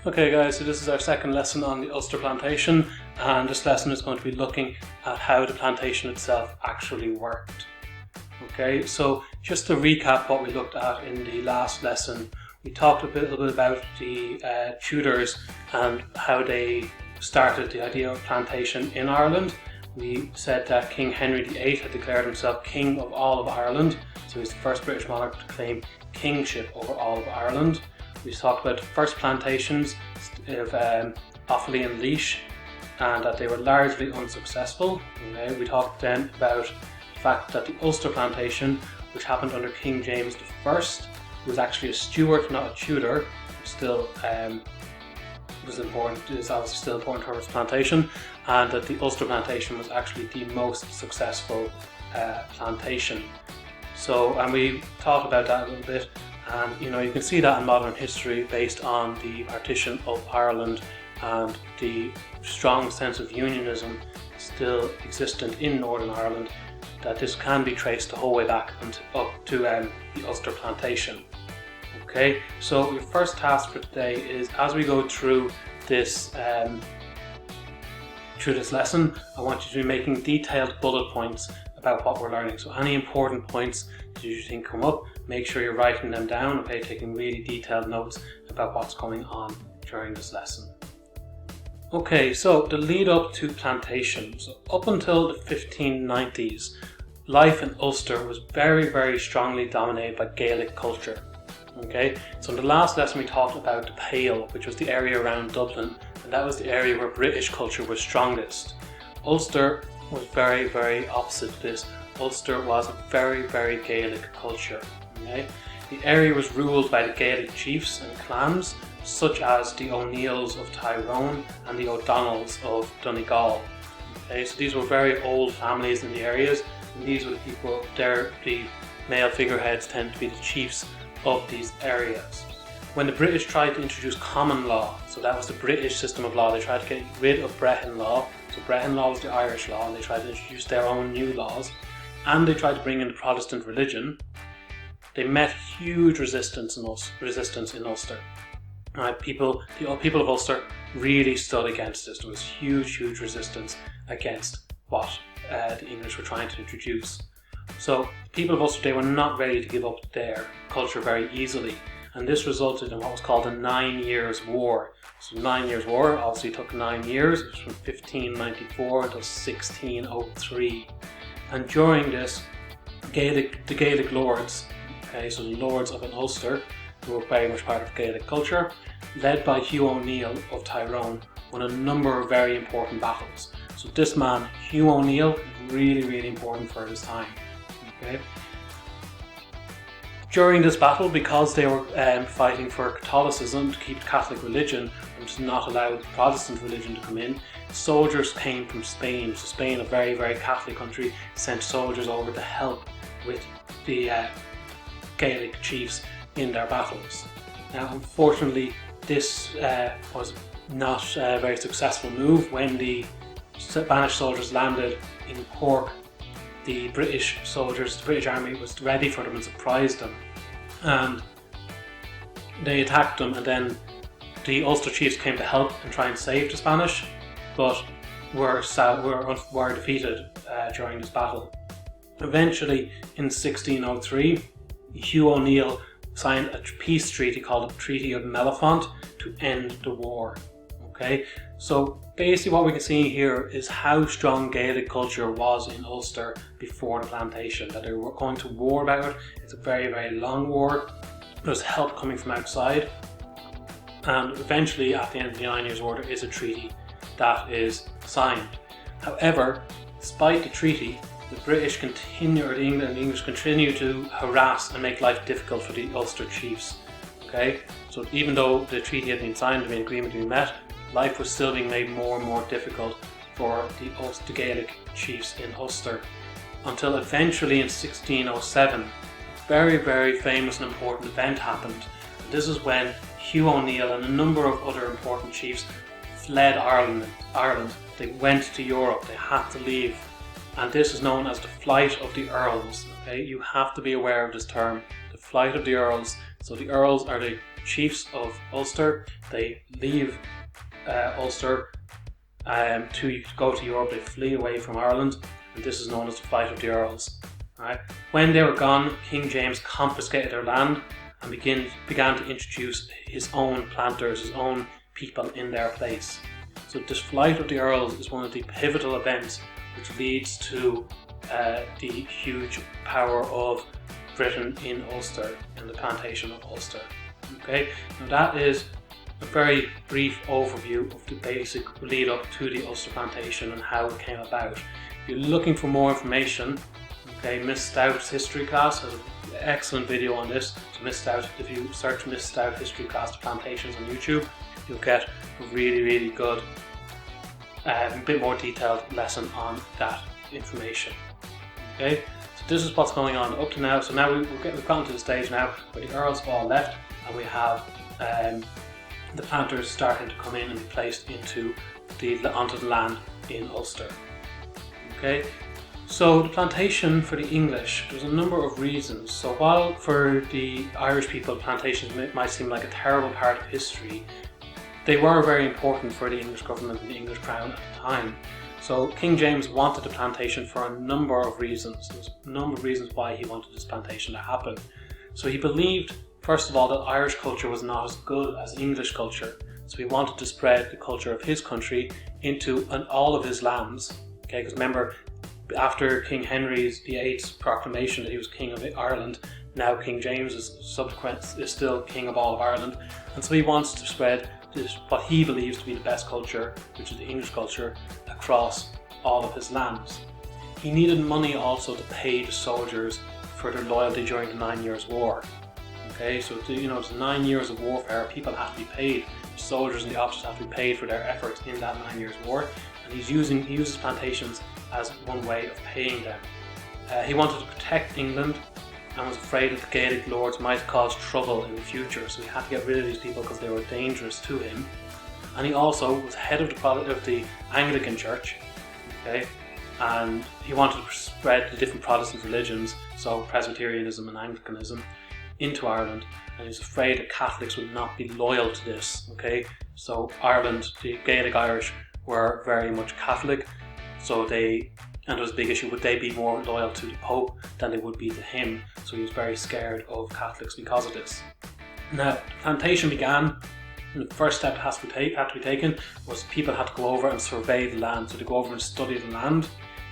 Okay guys, so this is our second lesson on the Ulster Plantation, and this lesson is going to be looking at how the plantation itself actually worked. Okay, so just to recap what we looked at in the last lesson, we talked a little bit about the Tudors and how they started the idea of plantation in Ireland. We said that King Henry VIII had declared himself King of all of Ireland, so he's the first British monarch to claim kingship over all of Ireland. We talked about the first plantations of Offaly and Laois, and that they were largely unsuccessful. Okay. We talked then about the fact that the Ulster plantation, which happened under King James I, was actually a Stuart, not a Tudor, still was important, is obviously still important towards plantation, and that the Ulster plantation was actually the most successful plantation. So, and we talked about that a little bit. And you can see that in modern history based on the partition of Ireland and the strong sense of unionism still existent in Northern Ireland, that this can be traced the whole way back up to the Ulster plantation. Okay, so your first task for today is, as we go through this lesson, I want you to be making detailed bullet points about what we're learning. So any important points that you think come up, make sure you're writing them down, okay, taking really detailed notes about what's going on during this lesson. Okay, so the lead up to plantation. So up until the 1590s, life in Ulster was very, very strongly dominated by Gaelic culture. Okay, so in the last lesson we talked about the Pale, which was the area around Dublin, and that was the area where British culture was strongest. Ulster was very, very opposite to this. Ulster was a very, very Gaelic culture. Okay? The area was ruled by the Gaelic chiefs and clans, such as the O'Neills of Tyrone and the O'Donnells of Donegal. Okay? So these were very old families in the areas, and these were the people, the male figureheads tend to be the chiefs of these areas. When the British tried to introduce common law, so that was the British system of law, they tried to get rid of Brehon law. So Brehon law was the Irish law, and they tried to introduce their own new laws, and they tried to bring in the Protestant religion. They met huge resistance in Ulster. The people of Ulster really stood against this. There was huge resistance against what the English were trying to introduce. So the people of Ulster, they were not ready to give up their culture very easily, and this resulted in what was called the 9 Years' War. So 9 Years' War obviously took 9 years. It was from 1594 until 1603. And during this, the Gaelic lords, okay, so the lords of Ulster, who were very much part of Gaelic culture, led by Hugh O'Neill of Tyrone, won a number of very important battles. So this man, Hugh O'Neill, really important for his time. Okay. During this battle, because they were fighting for Catholicism, to keep the Catholic religion and to not allow the Protestant religion to come in, soldiers came from Spain. So Spain, a very, very Catholic country, sent soldiers over to help with the Gaelic chiefs in their battles. Now, unfortunately, this was not a very successful move. When the Spanish soldiers landed in Cork, the British army was ready for them and surprised them, and they attacked them, and then the Ulster chiefs came to help and try and save the Spanish, but were defeated during this battle. Eventually, in 1603, Hugh O'Neill signed a peace treaty called the Treaty of Mellifont to end the war. Okay, so basically what we can see here is how strong Gaelic culture was in Ulster before the plantation, that they were going to war about it. It's a very, very long war. There's help coming from outside, and eventually at the end of the 9 Years' War there is a treaty that is signed. However, despite the treaty, the English continue to harass and make life difficult for the Ulster chiefs. Okay, so even though the treaty had been signed and the agreement had been met, life was still being made more and more difficult for the Gaelic chiefs in Ulster, until eventually in 1607, a very, very famous and important event happened. And this is when Hugh O'Neill and a number of other important chiefs fled Ireland. They went to Europe. They had to leave and this is known as the flight of the Earls. Okay, you have to be aware of this term, the flight of the Earls. So the Earls are the chiefs of Ulster. They leave Ulster to go to Europe. They flee away from Ireland, and this is known as the flight of the Earls. Right? When they were gone, King James confiscated their land and began to introduce his own planters, his own people in their place. So this flight of the Earls is one of the pivotal events which leads to the huge power of Britain in Ulster and the Plantation of Ulster. Okay, now that is a very brief overview of the basic lead up to the Ulster Plantation and how it came about. If you're looking for more information, okay, Miss Stout's history class has an excellent video on this. So Miss Stout, if you search Miss Stout history class to plantations on YouTube, you'll get a really good, a bit more detailed lesson on that information. Okay, so this is what's going on up to now. So now we've gotten to the stage now where the Earls have all left, and we have the planters starting to come in and be placed onto the land in Ulster. Okay, so the plantation for the English, there's a number of reasons. So while for the Irish people plantations might seem like a terrible part of history, they were very important for the English government and the English crown at the time. So King James wanted the plantation for a number of reasons. There's a number of reasons why he wanted this plantation to happen. So he believed, first of all, that Irish culture was not as good as English culture. So he wanted to spread the culture of his country into all of his lands. Okay, because remember, after King Henry VIII's proclamation that he was King of Ireland, now King James is still King of all of Ireland, and so he wants to spread what he believes to be the best culture, which is the English culture, across all of his lands. He needed money also to pay the soldiers for their loyalty during the 9 Years' War. Okay, so it's 9 years of warfare. People have to be paid. The soldiers and the officers have to be paid for their efforts in that 9 Years' War, and he uses plantations as one way of paying them. He wanted to protect England and was afraid that the Gaelic lords might cause trouble in the future, so he had to get rid of these people because they were dangerous to him. And he also was head of the Anglican Church, okay, and he wanted to spread the different Protestant religions, so Presbyterianism and Anglicanism, into Ireland, and he was afraid that Catholics would not be loyal to this. Okay, so Ireland, the Gaelic Irish, were very much Catholic, so and there was a big issue, would they be more loyal to the Pope than they would be to him? So he was very scared of Catholics because of this. Now, the plantation began, and the first step had to be taken was people had to go over and survey the land. So they go over and study the land.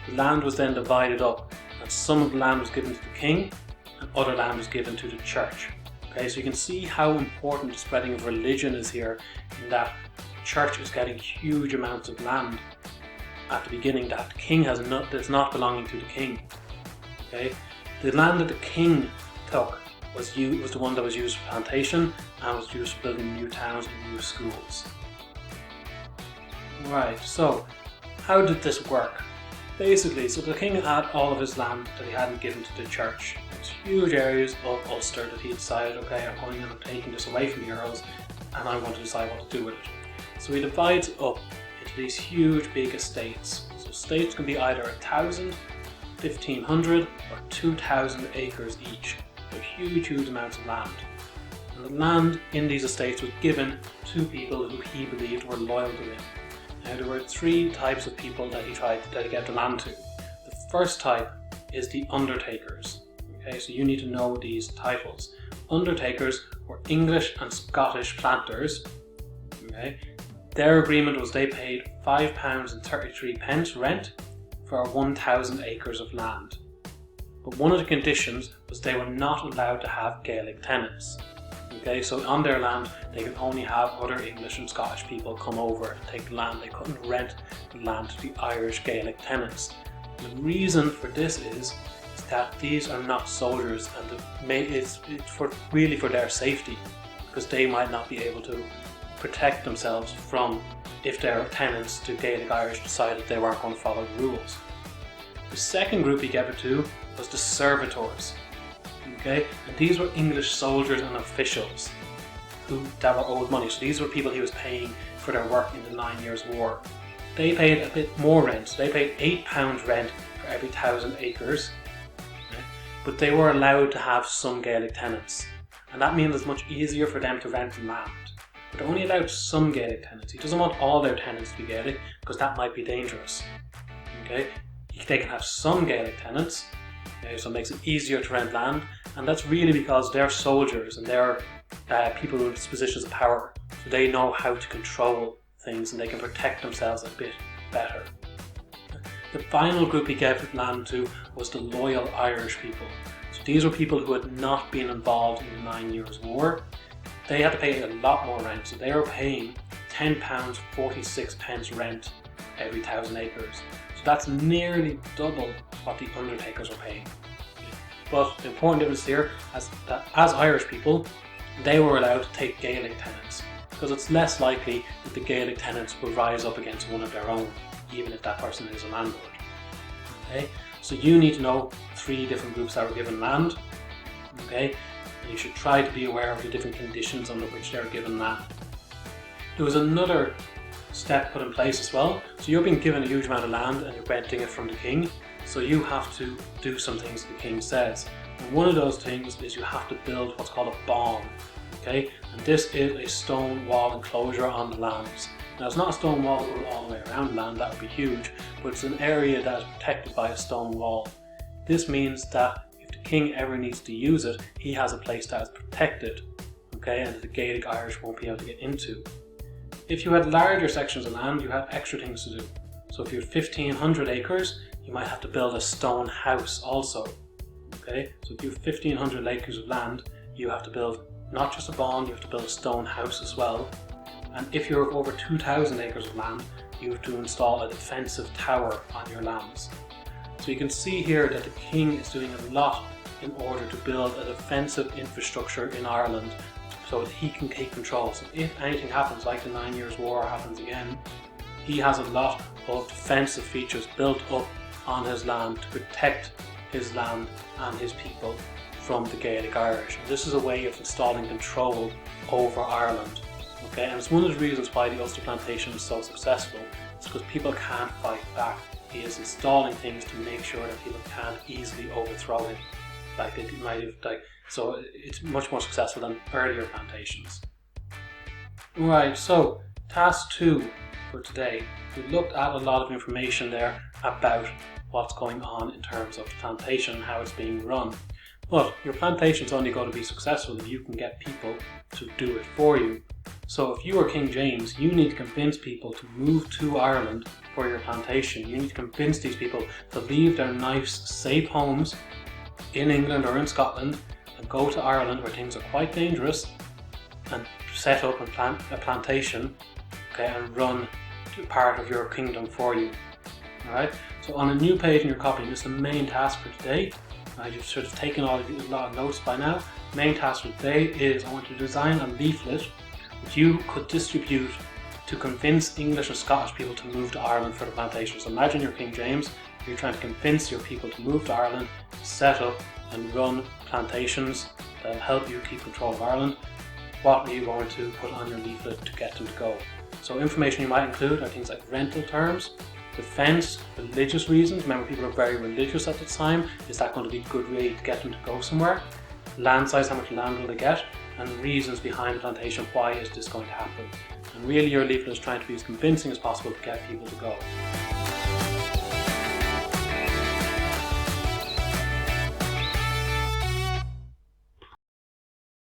The land was then divided up, and some of the land was given to the king, and other land was given to the church. Okay, so you can see how important the spreading of religion is here, in that the church is getting huge amounts of land at the beginning that the king that's not belonging to the king. Okay, the land that the king took was the one that was used for plantation and was used for building new towns and new schools. Right, so how did this work? Basically, so the king had all of his land that he hadn't given to the church. It's huge areas of Ulster that he decided, okay, I'm going and I'm taking this away from the Earls, and I want to decide what to do with it. So he divides up into these huge big estates. So estates can be either 1,000, 1,500 or 2,000 acres each. So huge amounts of land. And the land in these estates was given to people who he believed were loyal to him. Now there were three types of people that he tried to get the land to. The first type is the undertakers. Okay, so you need to know these titles. Undertakers were English and Scottish planters. Okay, their agreement was they paid £5.33 rent for 1,000 acres of land. But one of the conditions was they were not allowed to have Gaelic tenants. Okay, so on their land they could only have other English and Scottish people come over and take the land. They couldn't rent the land to the Irish Gaelic tenants. The reason for this is that these are not soldiers, and it's really for their safety, because they might not be able to protect themselves from if their tenants, the Gaelic Irish, decided they weren't going to follow the rules. The second group he gave it to was the servitors. Okay, and these were English soldiers and officials that were owed money. So these were people he was paying for their work in the 9 Years' War. They paid a bit more rent. So they paid £8 rent for every 1,000 acres. Okay? But they were allowed to have some Gaelic tenants, and that means it's much easier for them to rent land. But they're only allowed some Gaelic tenants. He doesn't want all their tenants to be Gaelic because that might be dangerous. Okay? They can have some Gaelic tenants, okay, so it makes it easier to rent land, and that's really because they're soldiers and they're people with positions of power, so they know how to control things and they can protect themselves a bit better. The final group he gave land to was the loyal Irish people. So these were people who had not been involved in the 9 Years' War. They had to pay a lot more rent, so they were paying £10.46 rent every 1,000 acres. So that's nearly double what the undertakers were paying. But the important difference here is that as Irish people, they were allowed to take Gaelic tenants, because it's less likely that the Gaelic tenants will rise up against one of their own, even if that person is a landlord. Okay, so you need to know 3 different groups that were given land. Okay, and you should try to be aware of the different conditions under which they were given land. There was another step put in place as well. So you're being given a huge amount of land and you're renting it from the king. So you have to do some things the king says. And one of those things is you have to build what's called a bawn. Okay, and this is a stone wall enclosure on the lands. Now it's not a stone wall that goes all the way around the land, that would be huge, but it's an area that is protected by a stone wall. This means that if the king ever needs to use it, he has a place that is protected, okay, and that the Gaelic Irish won't be able to get into. If you had larger sections of land, you had extra things to do. So if you had 1,500 acres, you might have to build a stone house also. Okay, so if you have 1,500 acres of land, you have to build not just a bawn, you have to build a stone house as well. And if you have over 2,000 acres of land, you have to install a defensive tower on your lands. So you can see here that the king is doing a lot in order to build a defensive infrastructure in Ireland so that he can take control. So if anything happens, like the 9 Years' War happens again, he has a lot of defensive features built up on his land to protect his land and his people from the Gaelic Irish. And this is a way of installing control over Ireland. Okay, and it's one of the reasons why the Ulster Plantation is so successful. It's because people can't fight back. He is installing things to make sure that people can't easily overthrow him. Like they might have, so it's much more successful than earlier plantations. Right, so task 2 for today. We looked at a lot of information there about what's going on in terms of the plantation and how it's being run. But your plantation is only going to be successful if you can get people to do it for you. So if you are King James, you need to convince people to move to Ireland for your plantation. You need to convince these people to leave their nice, safe homes in England or in Scotland and go to Ireland where things are quite dangerous and set up and plant a plantation, okay, and run part of your kingdom for you. Alright, so on a new page in your copy, this is the main task for today. You've sort of taken a lot of notes by now. Main task for today is I want to design a leaflet that you could distribute to convince English and Scottish people to move to Ireland for the plantation. So imagine you're King James, you're trying to convince your people to move to Ireland, set up and run plantations that will help you keep control of Ireland. What are you going to put on your leaflet to get them to go? So information you might include are things like rental terms, defence, religious reasons. Remember, people are very religious at the time. Is that going to be a good way to get them to go somewhere? Land size, how much land will they get? And reasons behind the plantation, why is this going to happen? And really your leaflet is trying to be as convincing as possible to get people to go.